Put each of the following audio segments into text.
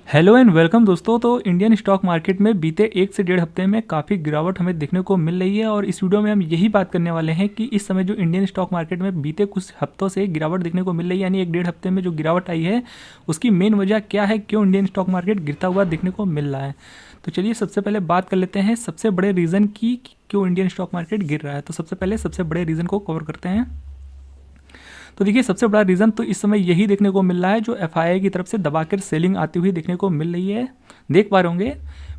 Hello and welcome दोस्तों। तो Indian stock market में बीते 1 से 1.5 हफ्ते में काफ़ी गिरावट हमें देखने को मिल रही है और इस वीडियो में हम यही बात करने वाले हैं कि इस समय जो इंडियन स्टॉक मार्केट में बीते कुछ हफ्तों से गिरावट देखने को मिल रही है, यानी 1-1.5 हफ्ते में जो गिरावट आई है उसकी मेन वजह क्या है, क्यों इंडियन स्टॉक मार्केट गिरता हुआ देखने को मिल रहा है। तो चलिए सबसे पहले बात कर लेते हैं सबसे बड़े रीज़न की कि क्यों इंडियन स्टॉक मार्केट गिर रहा है। तो सबसे पहले सबसे बड़े रीज़न को कवर करते हैं। तो देखिए सबसे बड़ा रीज़न तो इस समय यही देखने को मिल रहा है, जो एफआईआई की तरफ से दबाकर सेलिंग आती हुई देखने को मिल रही है। देख पा रहे होंगे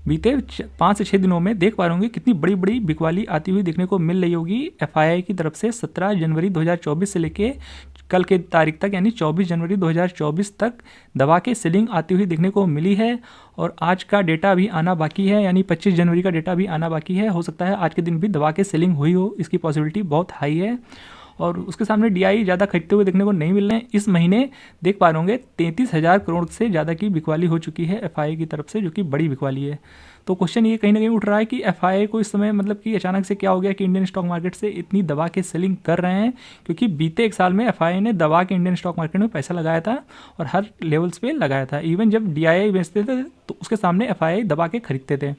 बीते 5 से 6 दिनों में देख पा रहे होंगे कितनी बड़ी बड़ी बिकवाली आती हुई देखने को मिल रही होगी एफआईआई की तरफ से। 17 जनवरी 2024 से लेके कल के तारीख तक यानी 24 जनवरी 2024 तक दबा के सेलिंग आती हुई देखने को मिली है और आज का डेटा भी आना बाकी है, यानी 25 जनवरी का डेटा भी आना बाकी है। हो सकता है आज के दिन भी दबा के सेलिंग हुई हो, इसकी पॉसिबिलिटी बहुत हाई है। और उसके सामने डीआई ज़्यादा खरीदते हुए देखने को नहीं मिल रहे हैं। इस महीने देख पा रहे होंगे 33,000 करोड़ से ज़्यादा की बिकवाली हो चुकी है एफआईआई की तरफ से, जो कि बड़ी बिकवाली है। तो क्वेश्चन ये कहीं ना कहीं उठ रहा है कि एफआईआई को इस समय मतलब कि अचानक से क्या हो गया कि इंडियन स्टॉक मार्केट से इतनी दबा के सेलिंग कर रहे हैं, क्योंकि बीते 1 साल में एफआईआई ने दबा के इंडियन स्टॉक मार्केट में पैसा लगाया था और हर लेवल्स पे लगाया था। इवन जब डीआईआई बेचते थे तो उसके सामने एफआईआई दबा के खरीदते थे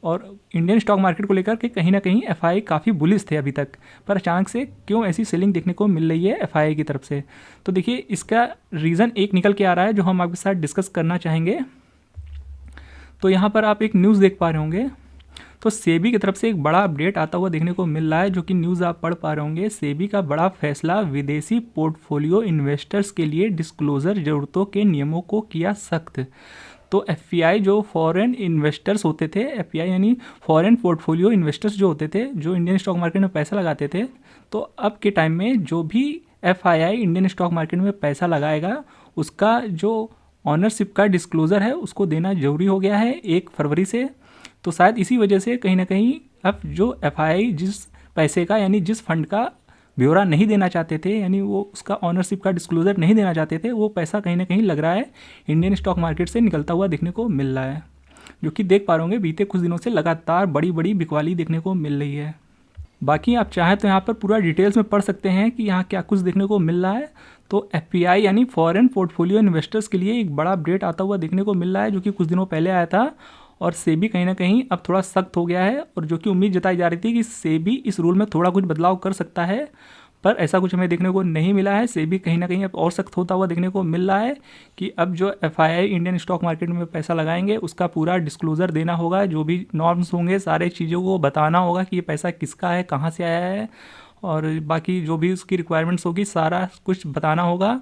और इंडियन स्टॉक मार्केट को लेकर के कहीं ना कहीं एफआईआई काफ़ी बुलिश थे अभी तक। पर अचानक से क्यों ऐसी सेलिंग देखने को मिल रही है एफआईआई की तरफ से, तो देखिए इसका रीज़न एक निकल के आ रहा है जो हम आपके साथ डिस्कस करना चाहेंगे। तो यहाँ पर आप एक न्यूज़ देख पा रहे होंगे। तो सेबी की तरफ से एक बड़ा अपडेट आता हुआ देखने को मिल रहा है, जो कि न्यूज़ आप पढ़ पा रहे होंगे। सेबी का बड़ा फैसला, विदेशी पोर्टफोलियो इन्वेस्टर्स के लिए डिस्क्लोजर जरूरतों के नियमों को किया सख्त। तो एफपीआई जो फॉरेन इन्वेस्टर्स होते थे, एफपीआई यानी फॉरेन पोर्टफोलियो इन्वेस्टर्स जो होते थे, जो इंडियन स्टॉक मार्केट में पैसा लगाते थे, तो अब के टाइम में जो भी एफआईआई इंडियन स्टॉक मार्केट में पैसा लगाएगा उसका जो ऑनरशिप का डिस्क्लोज़र है उसको देना जरूरी हो गया है 1 फरवरी से। तो शायद इसी वजह से कहीं ना कहीं अब जो एफआईआई जिस पैसे का यानी जिस फंड का ब्यौरा नहीं देना चाहते थे, यानी वो उसका ऑनरशिप का डिस्क्लोजर नहीं देना चाहते थे, वो पैसा कहीं ना कहीं लग रहा है इंडियन स्टॉक मार्केट से निकलता हुआ देखने को मिल रहा है, जो कि देख पा रहे होंगे बीते कुछ दिनों से लगातार बड़ी बड़ी बिकवाली देखने को मिल रही है। बाकी आप चाहें तो यहाँ पर पूरा डिटेल्स में पढ़ सकते हैं कि यहाँ क्या कुछ देखने को मिल रहा है। तो एफपीआई यानी फॉरेन पोर्टफोलियो इन्वेस्टर्स के लिए एक बड़ा अपडेट आता हुआ देखने को मिल रहा है, जो कि कुछ दिनों पहले आया था और सेबी कहीं ना कहीं अब थोड़ा सख्त हो गया है और जो कि उम्मीद जताई जा रही थी कि सेबी इस रूल में थोड़ा कुछ बदलाव कर सकता है, पर ऐसा कुछ हमें देखने को नहीं मिला है। सेबी कहीं ना कहीं अब और सख्त होता हुआ देखने को मिल रहा है कि अब जो एफआईआई इंडियन स्टॉक मार्केट में पैसा लगाएंगे उसका पूरा डिस्क्लोजर देना होगा, जो भी नॉर्म्स होंगे सारे चीज़ों को बताना होगा कि ये पैसा किसका है, कहाँ से आया है और बाकी जो भी उसकी रिक्वायरमेंट्स होगी सारा कुछ बताना होगा।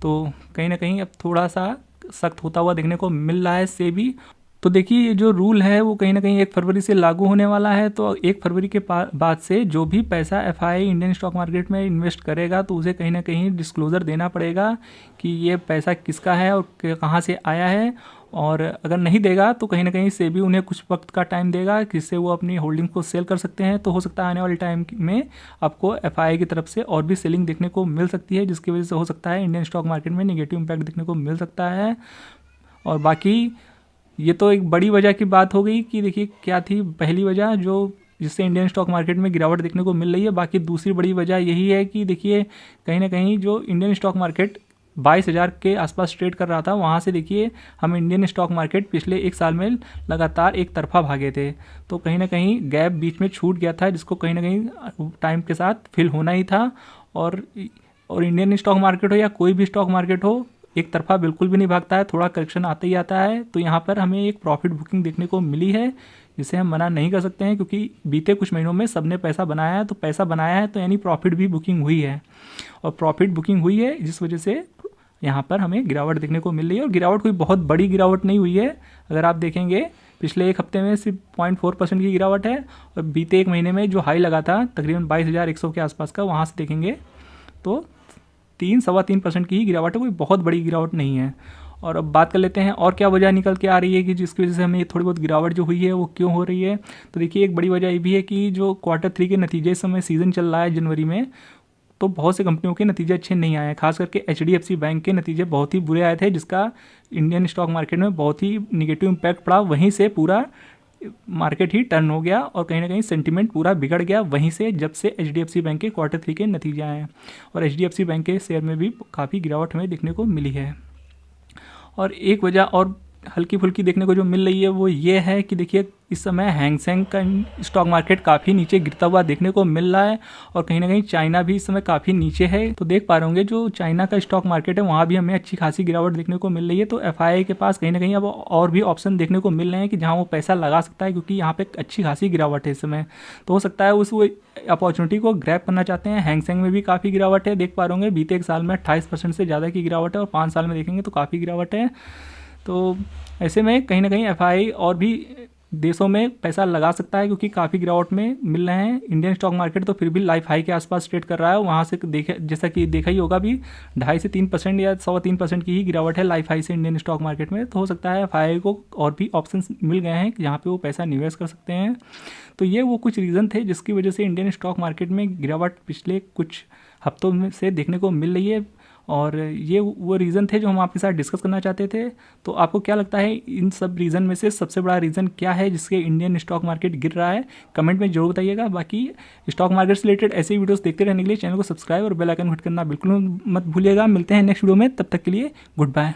तो कहीं ना कहीं अब थोड़ा सा सख्त होता हुआ देखने को मिल रहा है सेबी। तो देखिए ये जो रूल है वो कहीं ना कहीं 1 फरवरी से लागू होने वाला है। तो 1 फरवरी के बाद से जो भी पैसा एफआईआई इंडियन स्टॉक मार्केट में इन्वेस्ट करेगा तो उसे कहीं ना कहीं डिस्क्लोज़र देना पड़ेगा कि ये पैसा किसका है और कहाँ से आया है। और अगर नहीं देगा तो कहीं ना कहीं सेबी उन्हें कुछ वक्त का टाइम देगा जिससे वो अपनी होल्डिंग को सेल कर सकते हैं। तो हो सकता है आने वाले टाइम में आपको एफआईआई की तरफ से और भी सेलिंग देखने को मिल सकती है, जिसकी वजह से हो सकता है इंडियन स्टॉक मार्केट में नेगेटिव इम्पैक्ट देखने को मिल सकता है। और बाकी ये तो एक बड़ी वजह की बात हो गई कि देखिए क्या थी पहली वजह जो जिससे इंडियन स्टॉक मार्केट में गिरावट देखने को मिल रही है। बाकी दूसरी बड़ी वजह यही है कि देखिए कहीं ना कहीं जो इंडियन स्टॉक मार्केट 22,000 के आसपास ट्रेड कर रहा था, वहाँ से देखिए हम इंडियन स्टॉक मार्केट पिछले 1 साल में लगातार एक तरफा भागे थे। तो कहीं ना कहीं गैप बीच में छूट गया था, जिसको कहीं ना कहीं टाइम के साथ फिल होना ही था। और इंडियन स्टॉक मार्केट हो या कोई भी स्टॉक मार्केट हो, एक तरफा बिल्कुल भी नहीं भागता है, थोड़ा करेक्शन आता ही आता है। तो यहाँ पर हमें एक प्रॉफिट बुकिंग देखने को मिली है, जिसे हम मना नहीं कर सकते हैं, क्योंकि बीते कुछ महीनों में सबने पैसा बनाया है। तो पैसा बनाया है तो यानी प्रॉफिट भी बुकिंग हुई है और प्रॉफिट बुकिंग हुई है, जिस वजह से यहाँ पर हमें गिरावट देखने को मिल रही है। और गिरावट कोई बहुत बड़ी गिरावट नहीं हुई है, अगर आप देखेंगे पिछले 1 हफ्ते में सिर्फ 0.4% की गिरावट है और बीते 1 महीने में जो हाई लगा था तकरीबन 22,100 के आसपास का, वहाँ से देखेंगे तो 3-3.25% की ही गिरावट है, कोई बहुत बड़ी गिरावट नहीं है। और अब बात कर लेते हैं और क्या वजह निकल के आ रही है कि जिसकी वजह से हमें ये थोड़ी बहुत गिरावट जो हुई है वो क्यों हो रही है। तो देखिए एक बड़ी वजह ये भी है कि जो Q3 के नतीजे इस समय सीज़न चल रहा है जनवरी में, तो बहुत से कंपनियों के नतीजे अच्छे नहीं आए हैं। खास करके HDFC बैंक के नतीजे बहुत ही बुरे आए थे, जिसका इंडियन स्टॉक मार्केट में बहुत ही निगेटिव इम्पैक्ट पड़ा। वहीं से पूरा मार्केट ही टर्न हो गया और कहीं ना कहीं सेंटीमेंट पूरा बिगड़ गया वहीं से, जब से HDFC बैंक के Q3 के नतीजे आए हैं। और HDFC बैंक के शेयर में भी काफ़ी गिरावट हमें देखने को मिली है। और एक वजह और हल्की फुल्की देखने को जो मिल रही है वो ये है कि देखिए इस समय हैंगसेंग का स्टॉक मार्केट काफ़ी नीचे गिरता हुआ देखने को मिल रहा है और कहीं ना कहीं चाइना भी इस समय काफ़ी नीचे है। तो देख पा रहे होंगे जो चाइना का स्टॉक मार्केट है वहाँ भी हमें अच्छी खासी गिरावट देखने को मिल रही है। तो एफआईआई के पास कहीं ना कहीं अब और भी ऑप्शन देखने को मिल रहे हैं कि जहाँ वो पैसा लगा सकता है, क्योंकि यहाँ पे अच्छी खासी गिरावट है इस समय। तो हो सकता है उस वो अपॉर्चुनिटी को ग्रैब करना चाहते हैं। हैंगसेंग में भी काफ़ी गिरावट है, देख पा रहे होंगे बीते एक साल में 28% से ज़्यादा की गिरावट है और 5 साल में देखेंगे तो काफ़ी गिरावट है। तो ऐसे में कहीं ना कहीं एफआईआई और भी देशों में पैसा लगा सकता है, क्योंकि काफ़ी गिरावट में मिल रहे हैं। इंडियन स्टॉक मार्केट तो फिर भी लाइफ हाई के आसपास ट्रेड कर रहा है, वहाँ से देखे जैसा कि देखा ही होगा भी 2.5 से 3% या 3% की ही गिरावट है लाइफ हाई से इंडियन स्टॉक मार्केट में। तो हो सकता है एफआईआई को और भी ऑप्शन मिल गए हैं जहाँ पे वो पैसा निवेश कर सकते हैं। तो ये वो कुछ रीज़न थे जिसकी वजह से इंडियन स्टॉक मार्केट में गिरावट पिछले कुछ हफ्तों में से देखने को मिल रही है, और ये वो रीज़न थे जो हम आपके साथ डिस्कस करना चाहते थे। तो आपको क्या लगता है इन सब रीज़न में से सबसे बड़ा रीज़न क्या है जिसके इंडियन स्टॉक मार्केट गिर रहा है? कमेंट में जरूर बताइएगा। बाकी स्टॉक मार्केट से रिलेटेड ऐसे ही वीडियोस देखते रहने के लिए चैनल को सब्सक्राइब और बेल आइकन हिट करना बिल्कुल मत भूलिएगा। मिलते हैं नेक्स्ट वीडियो में, तब तक के लिए गुड बाय।